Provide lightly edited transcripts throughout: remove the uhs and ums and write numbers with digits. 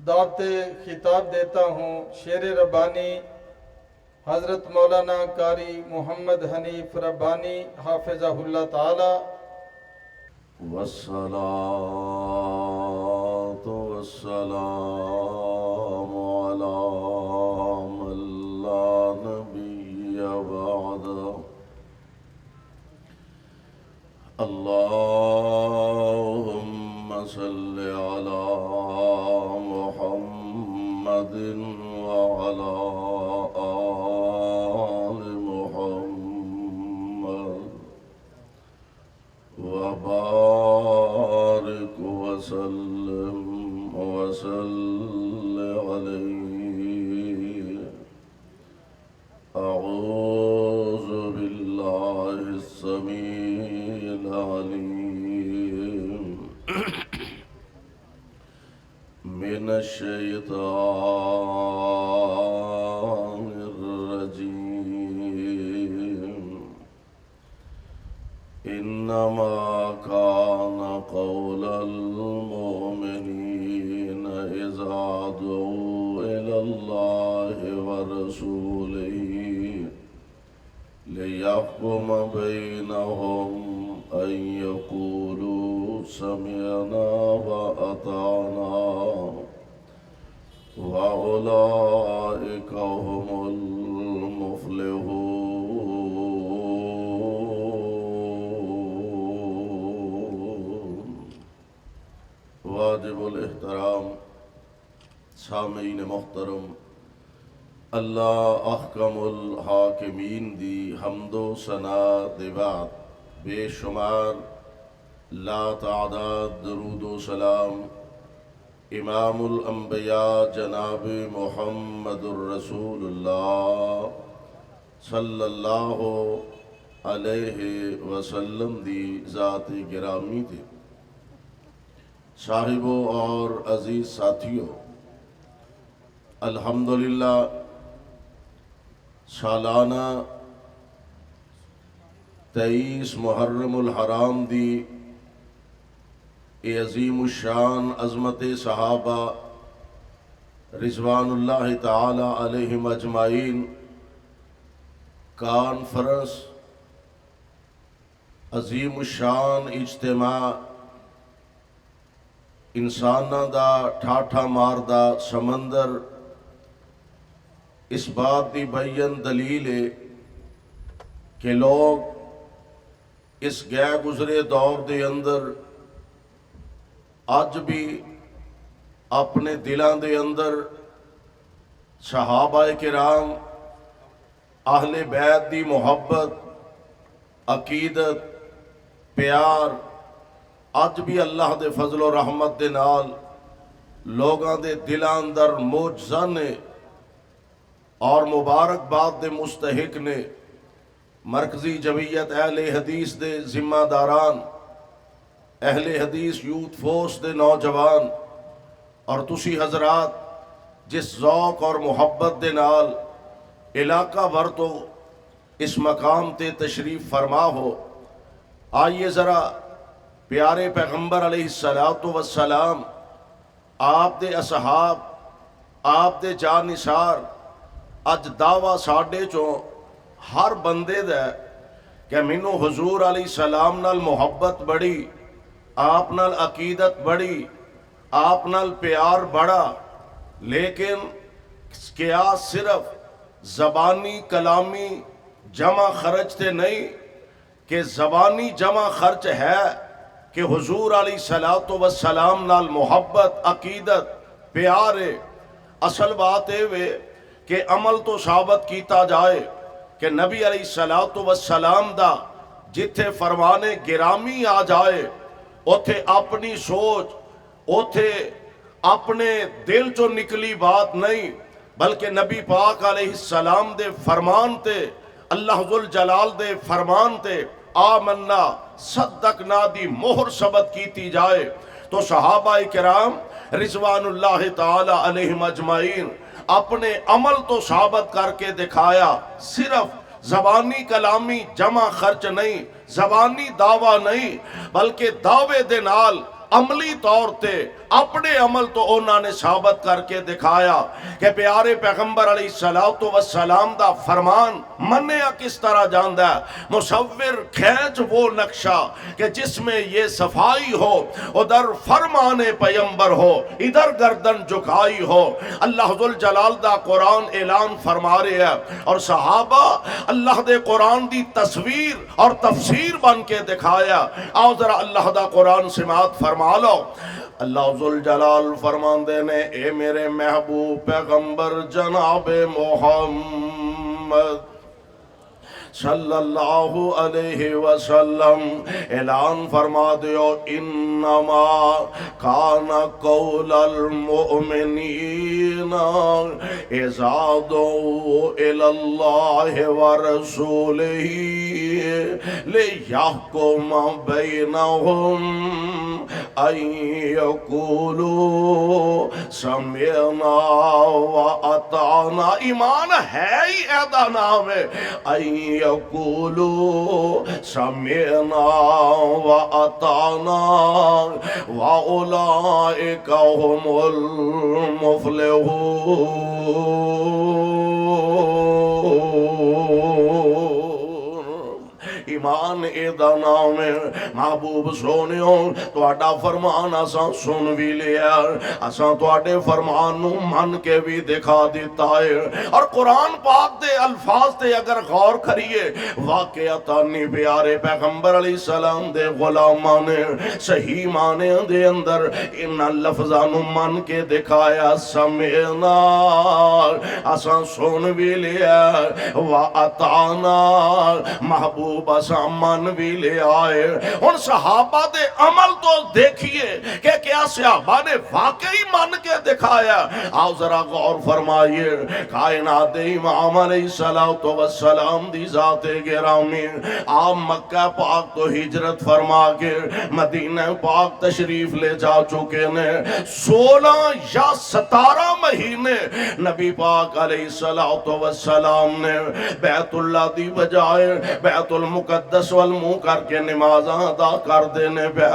دعوت خطاب دیتا ہوں شعر ربانی حضرت مولانا قاری محمد حنیف ربانی حافظہ اللہ تعالی۔ والصلاة والسلام على من لا نبي بعده اللهم صل على محمد وعلى آل محمد وبارك وسلم عليه۔ أعوذ بالله السميع العليم من الشيطان الرجيم۔ إنما كان قول المؤمنين إذا دعوا إلى الله ورسوله ليحكم بينهم أن يقولوا سمعنا وأطعنا وأولئك هم المفلحون۔ واجب الاحترام سامعین محترم، اللہ احکم الحاکمین دی حمد و ثنا دے بعد بے شمار لا تعداد درود و سلام امام الانبیاء جناب محمد الرسول اللہ صلی اللہ علیہ وسلم دی ذات گرامی تھی۔ صاحبوں اور عزیز ساتھیوں، الحمدللہ سالانہ 23 محرم الحرام دی اے عظیم الشان عظمت صحابہ رضوان اللہ تعالی علیہم اجمعین کانفرنس عظیم الشان اجتماع انساناں دا ٹھاٹھا ماردہ سمندر اس بات دی بین دلیل ہے کہ لوگ اس گئے گزرے دور دے اندر اج بھی اپنے دلاں دے اندر صحابہ کرام اہل بیت دی محبت عقیدت پیار اج بھی اللہ دے فضل و رحمت دے نال لوگاں دے دلاں اندر معجزہ نے اور مبارکباد دے مستحق نے۔ مرکزی جمعیت اہل حدیث دے ذمہ داران، اہل حدیث یوتھ فورس دے نوجوان اور تسی حضرات جس ذوق اور محبت دے نال علاقہ بھر تو اس مقام تے تشریف فرما ہو، آئیے ذرا پیارے پیغمبر علیہ السلام آپ دے اصحاب آپ دے جانثار اج دعویٰ ساڈے چوں ہر بندے دے کہ مینوں حضور علیہ السلام نال محبت بڑی، آپ نال عقیدت بڑی، آپ نال پیار بڑا، لیکن کیا صرف زبانی کلامی جمع خرچ تے نہیں کہ زبانی جمع خرچ ہے کہ حضور علیہ السلام نال محبت عقیدت پیار ہے۔ اصل بات ہے کہ عمل تو ثابت کیتا جائے کہ نبی علیہ السلام دا جتھے فرمانے گرامی آ جائے اوتھے اپنی سوچ اوتھے اپنے دل چو نکلی بات نہیں بلکہ نبی پاک علیہ السلام دے فرمان تے اللہ ذوالجلال دے فرمان تے آمنا صدقنا دی مہر ثبت کیتی جائے تو صحابہ کرام رضوان اللہ تعالی علیہم اجمعین اپنے عمل تو ثابت کر کے دکھایا، صرف زبانی کلامی جمع خرچ نہیں، زبانی دعویٰ نہیں، بلکہ دعوے دے نال عملی طور تے اپنے عمل تو انہوں نے ثابت کر کے دکھایا کہ پیارے پیغمبر علیہ الصلوۃ والسلام دا فرمان منیا کس طرح جاندا ہے. مصور کھینچ وہ نقشہ کہ جس میں یہ صفائی ہو، ادھر فرمان پیغمبر ہو، ادھر گردن جھکائی ہو. اللہ ذوالجلال دا قرآن اعلان فرما رہے ہیں اور صحابہ اللہ دے قرآن دی تصویر اور تفسیر بن کے دکھایا. آؤ ذرا اللہ دا قرآن سماعت فرما لو. اللہ ذوالجلال فرماندے نے اے میرے محبوب پیغمبر جناب محمد صلی اللہ علیہ وسلم اعلان فرما دیو انما کان قول المؤمنین اذا دعوا الی اللہ ورسولہ لیحکم بینہم ان یقولوا سمعنا واطعنا. ایمان ہے ہی ایدا نام ہے ان یقولوا سمعنا واطعنا واولئک هم المفلحون. ایمان ایدا نام ہے محبوب سونیوں تواڈا فرمان اساں سن بھی لیا، اساں تواڈے فرمان نو من کے بھی دکھا دیتا ہے. اور قرآن پاک دے الفاظ تے اگر غور کریے واقعتاً پیارے پیغمبر علیہ السلام دے غلاماں نے صحیح معنی دے اندر ان لفظاں نو من کے دکھایا. سمعنا اساں سن بھی لیا، واطعنا محبوب اساں من بھی لے آئے. ان صحابہ دے عمل تو دیکھیے کہ کیا صحابہ نے واقعی من کے دکھایا. آؤ ذرا غور فرمائیے کائنات امام علیہ الصلوۃ والسلام دی ذات گرامی آپ مکہ پاک تو ہجرت فرما کے مدینہ پاک تشریف لے جا چکے نے. 16 یا 17 مہینے نبی پاک علیہ الصلوۃ والسلام نے بیت اللہ دی بجائے بیت المقدس والمنہ کر کے نمازاں ادا کر دینے پہ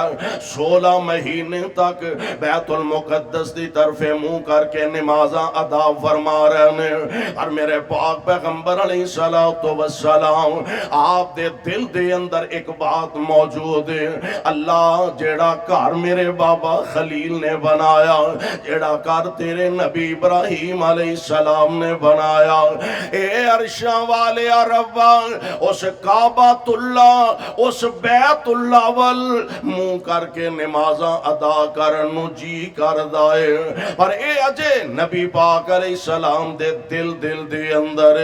16 مہینے تک بیت المقدس دی طرف منہ کر کے نمازاں ادا فرما رہے ہیں. اور میرے پاک پیغمبر علیہ الصلوۃ والسلام آپ دے دل دے اندر ایک بات موجود ہے. اللہ جیڑا گھر میرے بابا خلیل نے بنایا، جیڑا گھر تیرے نبی ابراہیم علیہ السلام نے بنایا، اے عرشاں والے ربا اس کعبۃ اللہ اس بیت اللہ وال منہ کر کے نمازاں ادا کرنو جی کر دائے. پر اے اجے نبی پاک علیہ السلام دے دل دے اندر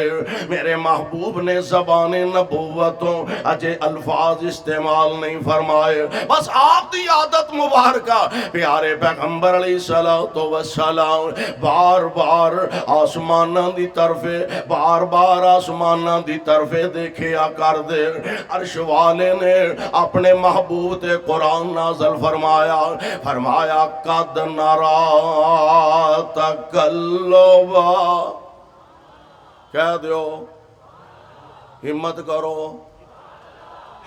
میرے محبوب نے زبان نبوتوں اجے الفاظ استعمال نہیں فرمائے. بس آپ دی عادت مبارکہ پیارے پیغمبر علیہ السلام بار بار آسمانہ دی طرف بار بار آسمانہ دی طرف دیکھیا کر دے. عرش والے نے اپنے محبوب تے قرآن نازل فرمایا قد نرا تقلبا. کہہ دیو ہمت کرو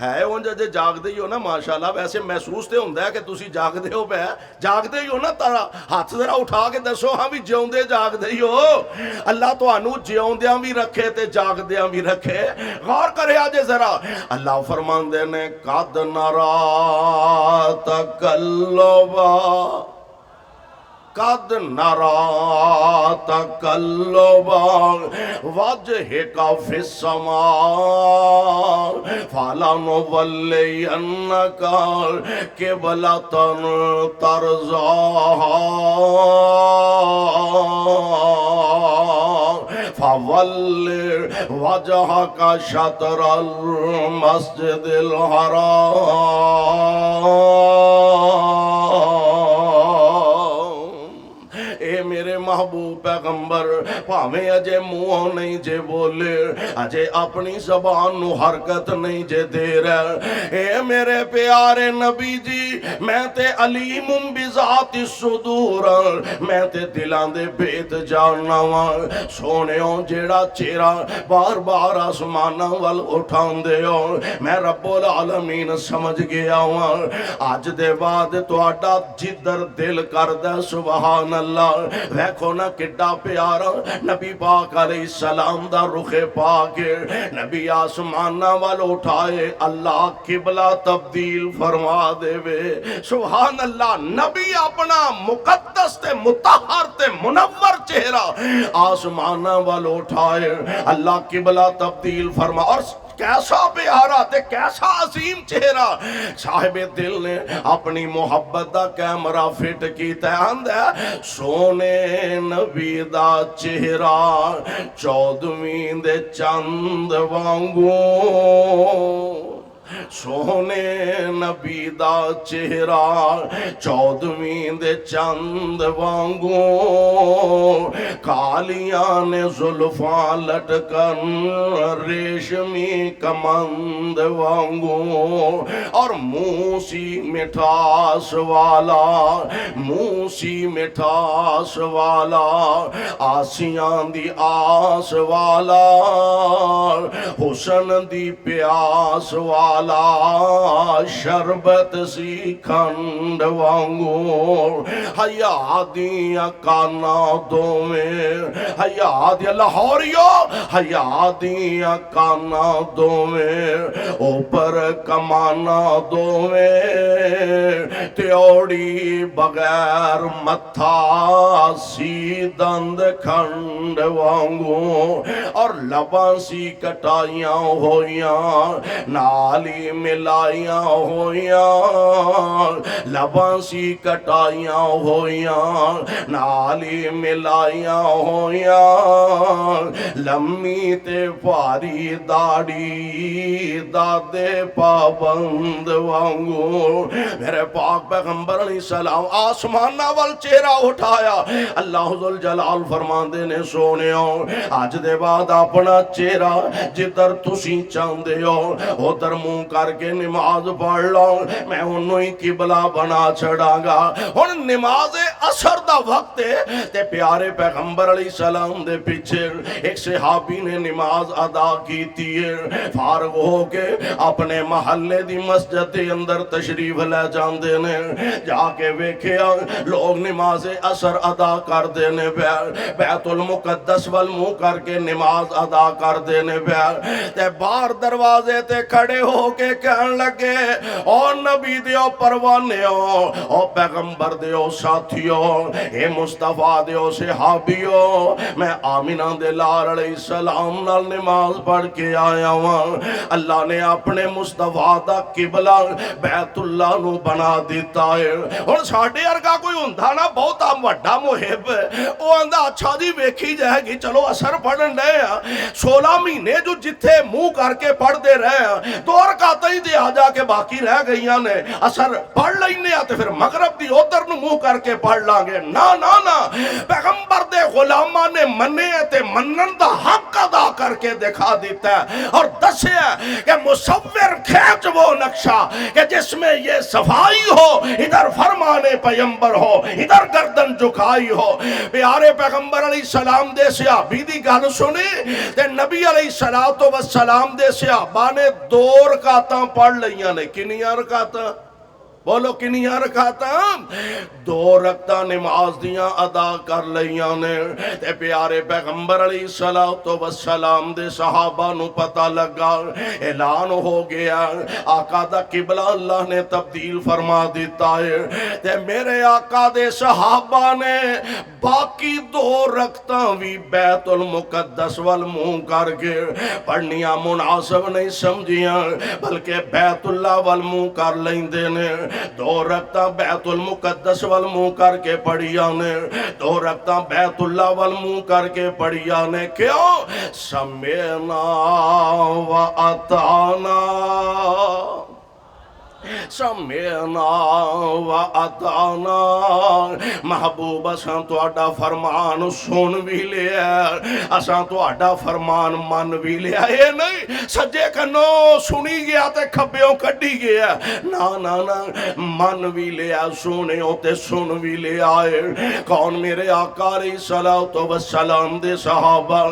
ہے اونجا جے جاگ دے ہی ہو نا ماشاءاللہ. ویسے محسوس تے ہوندہ ہے کہ تسی جاگ دے ہو پہ جاگ دے ہی ہو نا تارا ہاتھ ذرا اٹھا کے دسو ہاں بھی جیون دے جاگ دے ہی ہو. اللہ تو انو جیون دیاں بھی رکھے تے جاگ دیاں بھی رکھے. غور کرے آجے ذرا اللہ فرمان دے نے قد نرا تقلبا قد نرا تقلبا وجهك في السماء فلنولينك قبلة ترضاها فول وجهك شطر المسجد الحرام. اے میرے محبوب پیغمبر پاویں اجے منہوں نہیں جے بولے اجے اپنی زبان نو حرکت نہیں جے دے رہے اے میرے پیارے نبی جی میں تے علیم بذات الصدور میں تے دلان دے بیت جاننا وان سونےوں جیڑا چہرہ بار بار آسمانہ وال اٹھان دے ہو میں رب العالمین سمجھ گیا ہوں آج دے بعد تو آڈا جدر دل کر دے سبحان اللہ ویکھو نا کڈا پیارا نبی پاک علیہ السلام دا رخ پاک نبی آسمانہ وال اٹھائے اللہ قبلہ تبدیل فرما دے وے سبحان اللہ نبی اپنا مقدس تے مطہر تے منور چہرہ آسمانہ وال اٹھائے اللہ قبلہ تبدیل فرما اور کیسا پیارا تے کیسا عظیم چہرہ صاحب دل نے اپنی محبت دا کیمرہ فٹ کی تیاند ہے سونے نبی دا چہرہ چودویں دے چند وانگوں سونے نبی دا چہرہ چودویں دے چند وانگوں کالیاں نے زلفاں لٹکن ریشمی کمند وانگوں اور منہ سی مٹھاس والا منہ سی مٹھاس والا آسیاں دی آس والا حسن دی پیاس والا شربت سی کھنڈ وانگوں حیا دیاں کانا دویں حیا دیا لاہوریو حیا دیاں کانا دویں اوپر کمانا دویں تیوڑی بغیر متھا سی دند کھنڈ وانگوں اور لباں سی کٹائیاں ہویاں نالی ملائیاں ہویاں لباں سی کٹائیاں ہویاں نالی ملائیاں ہویاں لمی تے پاری داڑی دادے پابند وانگوں میرے پاک پیغمبر علیہ السلام آسمانہ وال چہرہ اٹھایا اللہ ذل جلال فرماندے نے سونےوں آج دے بعد اپنا چہرہ جدر تسی چاندے ہو ادھر منہ کر کے نماز پڑھ لو میں انہوں ہی قبلہ بنا چھڑا گا اور نماز عصر دا وقت ہے تے پیارے پیغمبر علیہ السلام دے پیچھے ایک صحابی نے نماز ادا کی تھی فارغ ہو کے اپنے محلے دی مسجد دے اندر تشریف لے جاندے نے جا کے ویکھیا لوگ نماز عصر ادا کر دینے پہ بیت المقدس والمنہ کر کے نماز ادا کر دینے پہ تے باہر دروازے تے کھڑے ہو کے کہن لگے او نبی دیو پروانے او پیغمبر دیو ساتھیو اے مصطفیٰ دیو صحابیو میں آمینہ دے لال علیہ السلام نال نماز پڑھ کے آیا ہوں اللہ نے اپنے مصطفیٰ دا قبلہ بیت اللہ نو بنا دیتا ہے اور ساڑھے ارگا کوئی ہوندہ نا بہت وڈا محب او اندہ اچھا جی ویکھی جائے گی چلو اثر پڑھن رہے ہیں 16 مہینے جو جتھے منہ کر کے پڑھ دے رہے ہیں دو رکعتیں ہی دے آجا کے باقی رہ گئیاں نے اثر پڑھ لینے آتے پھر مغرب دی ادھر نو منہ کر کے پڑھ لانگے نا پیغمبر دے غلامہ نے منے تے منن دا حق ادا کر کے دکھا دیتا ہے اور دسے ہے کہ مصور کھینچ وہ نقشہ کہ جس میں یہ صفائی ہو ادھر فرمانے پیغمبر ہو ادھر گردن جھکائی ہو پیارے پیغمبر علیہ السلام دے صحابی دی گل سنی تے نبی علیہ السلام دے صحابہ نے 2 رکعتاں پڑھ لیاں نے کنیاں رکعتاں بولو کنیاں رکعتاں 2 رکعتاں نماز دیاں ادا کر لیاں نے تے پیارے پیغمبر علیہ السلام دے صحابہ نو پتہ لگا اعلان ہو گیا آقا دا قبلہ اللہ نے تبدیل فرما دیتا ہے تے میرے آقا دے صحابہ نے باقی 2 رکعتاں بھی بیت المقدس والمنہ کر کے پڑھنیاں مناسب نہیں سمجھیاں بلکہ بیت اللہ والمنہ کر لیندے نے 2 رکعتاں بیت المقدس والمنہ کر کے پڑھیاں نے 2 رکعتاں بیت اللہ والمنہ کر کے پڑھیاں نے کیوں سمعنا و اطعنا سمعنا و اطعنا محبوب اساں تہاڈا فرمان سن بھی لیا اساں تہاڈا فرمان من بھی لیا اے نہیں سجے کنو سنی گیا تے کھبیوں کڈی گیا نا نا نا من بھی لیا سونے تے سن بھی لیا کون میرے آقا علیہ الصلوۃ والسلام دے صحابہ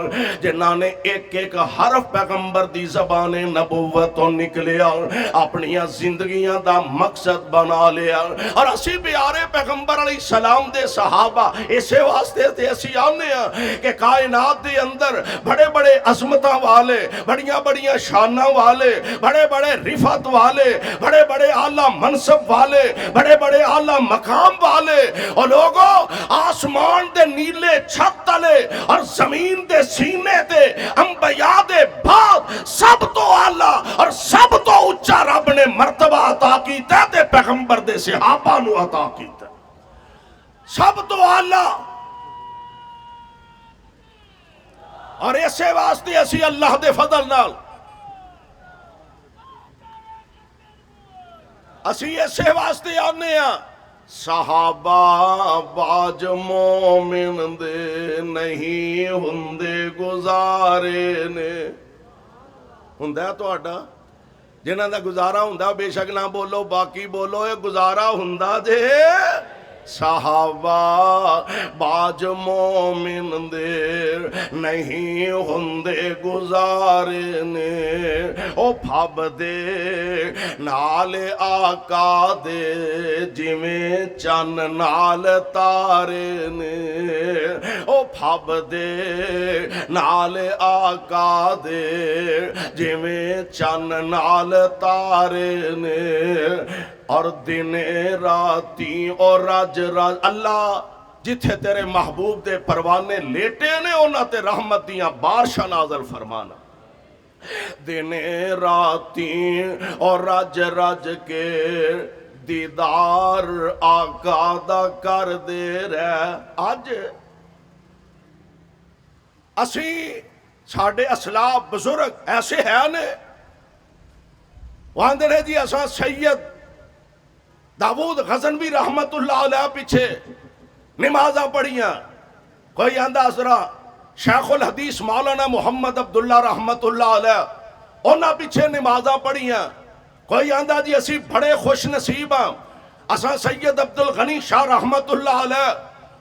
جنہاں نے ایک ایک حرف پیغمبر دی زبان نبوت تو نکلیا اپنی زندگیاں دا مقصد بنا لیا اور اسی پیارے پیغمبر علیہ السلام دے صحابہ اسے واسطے تے اسی آنے ہیں کہ کائنات دے اندر بڑے بڑے عظمتاں والے بڑیاں بڑیاں شاناں والے بڑے بڑے رفعت والے بڑے بڑے اعلیٰ منصب والے بڑے بڑے اعلیٰ مقام والے اور لوگوں آسمان دے نیلے چھت تلے اور زمین دے سینے دے انبیاء دے بعد سب تو اعلیٰ اور سب تو اچھا رب نے مرتبہ عطا کیتا تے پیغمبر دے صحابہ نو عطا کیتا سب تو اعلیٰ اور ایسے واسطے اسی اللہ دے فضل نال اسی ایسے واسطے آنے ہیں صحابہ باج مومن دے نہیں ہندے گزارے نے ہندہ تو آڈا جنہاں دا گزارا ہندہ بے شک نہ بولو باقی بولو یہ گزارا ہندہ دے صحابہ باج مومن دے نہیں ہندے گزارے نے او پھب دے نال آقا دے جویں چن نال تارے نے او پھب دے نال آقا دے جویں چن نال تارے نے اور دن راتی اور راج راج اللہ جتھے تیرے محبوب دے پروانے لیٹے نے انہاں تے رحمت دیاں بارشاں نازل فرمانا دن راتی اور راج راج کے دیدار آقا دا کر دے رہے آج اسی ساڑھے اسلاف بزرگ ایسے ہیں نے وہاں دے جی اساں سید داود غزنوی رحمت اللہ علیہ پیچھے نمازاں پڑھیاں کوئی آندہ اسرا شیخ الحدیث مولانا محمد عبداللہ رحمت اللہ علیہ انہاں پیچھے نمازاں پڑھیاں کوئی آندہ جی اسی بڑے خوش نصیب ہیں اساں سید عبدالغنی شاہ رحمت اللہ علیہ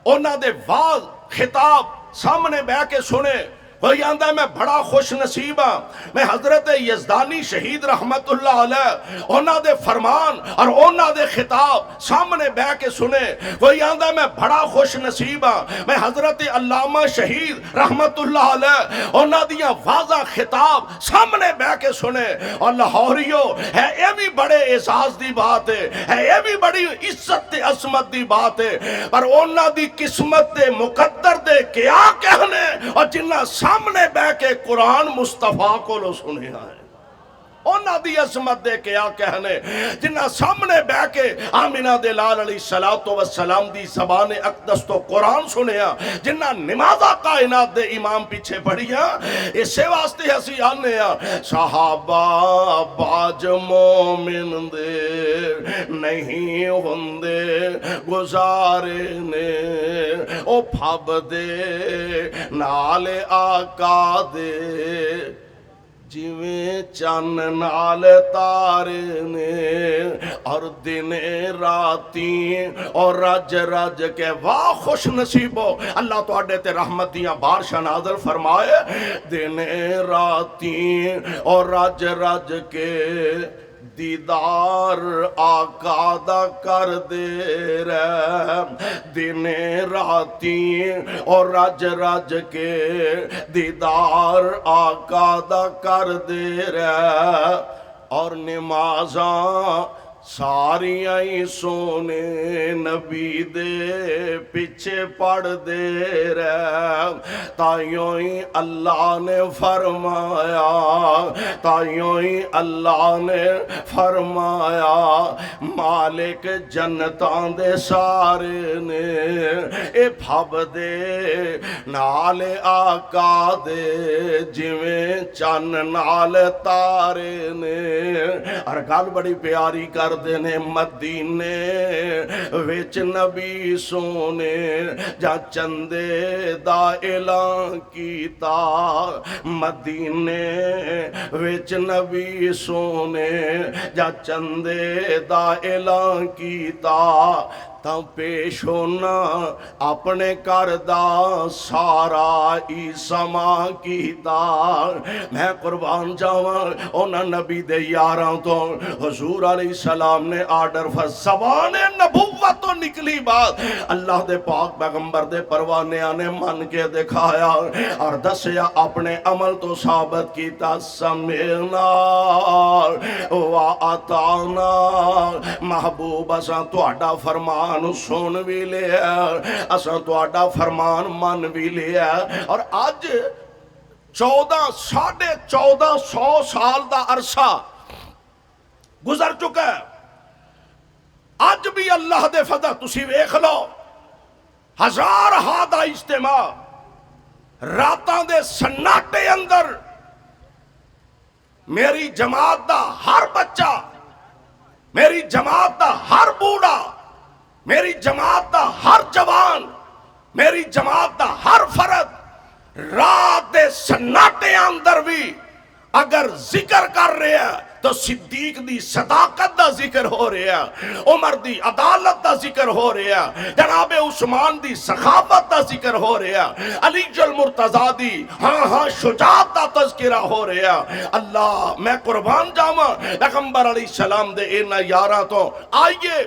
انہاں دے واز خطاب سامنے بہ کے سنے کوئی آندہ ہے میں بڑا خوش نصیب ہاں میں حضرت یزدانی شہید رحمت اللہ علیہ انہاں دے فرمان اور انہاں دے خطاب سامنے بہ کے سنے کوئی آندہ ہے میں بڑا خوش نصیب ہاں میں حضرت علامہ شہید رحمت اللہ علیہ انہاں دیاں واضح خطاب سامنے بہ کے سنے اور لاہوریو ہے یہ بھی بڑے اعزاز دی بات ہے یہ بھی بڑی عزت تے عظمت دی بات ہے پر انہاں دی قسمت تے مقدر دے کیا کہنے اور جنہ سامنے بہ کے قرآن مصطفیٰ کو لو سنے آئے انہاں دی عظمت دے کیا کہنے جنہاں سامنے بہ کے آمینہ دلال علیہ السلام دی زبان اقدس تو قرآن سنیا جنہاں نمازہ کائنات دے امام پیچھے پڑھیا اسے واسطے ہسی آنے صحابہ باج مومن دے نہیں ہندے گزارے نے او پھب دے نال آقا دے جویں چن نال تارے نے اور دن راتی اور رج رج کے واہ خوش نصیبو اللہ تو اڈے تے رحمت دیاں بارشاں نازل فرمائے دن راتی اور رج رج کے دیدار آقا دا کر دے رہے دن راتی اور رج رج کے دیدار آقا دا کر دے رہے اور نمازاں ساریاں ہی سونے نبی دے پیچھے پڑھ دے رہے تائیوں ہی اللہ نے فرمایا، تائیوں ہی اللہ نے فرمایا مالک جنتاں دے سارے نے اے بھب دے نال آقا دے جویں چن نال تارے نے۔ اور گل بڑی پیاری کر دینے مدینے وچ نبی سونے جا چندے دا اعلان کیتا، مدینے وچ نبی سونے جا چندے دا اعلان کیتا، تا پیش ہونا اپنے کردہ سارا ای سما کیتا۔ میں قربان جاواں اونا نبی دے یاراں تو حضور علیہ السلام نے آرڈر زبان نبوت تو نکلی بات، اللہ دے پاک پیغمبر دے پروانیاں نے من کے دکھایا اور دسیا اپنے عمل تو ثابت کیتا، سمعنا و اطعنا، محبوب اساں تہاڈا فرمان سن بھی لیا، اساں تہاڈا فرمان من بھی لیا۔ اور آج 14,500 سال دا عرصہ گزر چکا ہے، اج بھی اللہ دے فضل تسی ویکھ لو، ہزار ہادہ اجتماع راتاں دے سناٹے اندر میری جماعت دا ہر بچہ، میری جماعت دا ہر بوڑھا، میری جماعت دا ہر جوان، میری جماعت دا ہر فرد رات دے سناٹے اندر بھی اگر ذکر کر رہے ہیں تو صدیق دی صداقت دا ذکر ہو رہا ہے، عمر دی عدالت دا ذکر ہو رہا ہے، جناب عثمان دی سخاوت دا ذکر ہو رہا ہے، علی المرتضیٰ دی شجاعت دا تذکرہ ہو رہا ہے۔ اللہ میں قربان جاواں پیغمبر علیہ السلام دے اینا یاراں تو آئیے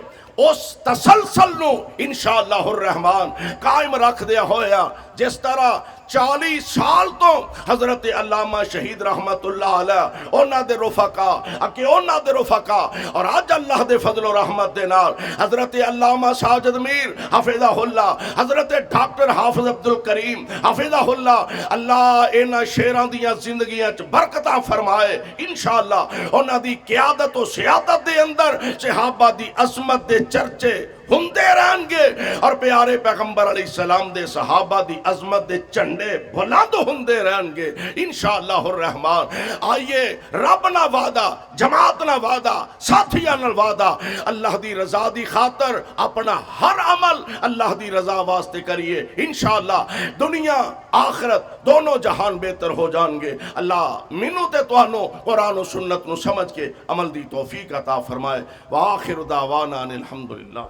اس تسلسل نو انشاءاللہ الرحمن قائم رکھ دیا ہویا، جس طرح 40 سال تو حضرت علامہ شہید رحمت اللہ علیہ اونا دے رفقا اکی اونا دے رفقا، اور آج اللہ دے فضل و رحمت دے نال حضرت علامہ ساجد میر حفظہ اللہ، حضرت ڈاکٹر حافظ عبدالکریم حفظہ اللہ، اللہ اینا شیران دیاں زندگیاں برکتاں فرمائے، انشاءاللہ اونا دی قیادت و سیادت دے اندر صحابہ دی عظمت دے چرچے ہندے رہن گے، اور پیارے پیغمبر علیہ السلام دے صحابہ دی عظمت دے چنڈے بلند ہندے رہن گے انشاءاللہ الرحمن۔ آئیے رب نہ وعدہ، جماعت نہ وعدہ، ساتھیاں نہ وعدہ، اللہ دی رضا دی خاطر اپنا ہر عمل اللہ دی رضا واسطے کریے، انشاءاللہ دنیا آخرت دونوں جہان بہتر ہو جان گے۔ اللہ منو تے توانو قرآن و سنت نو سمجھ کے عمل دی توفیق عطا فرمائے۔ وآخر دعوانا ان الحمدللہ۔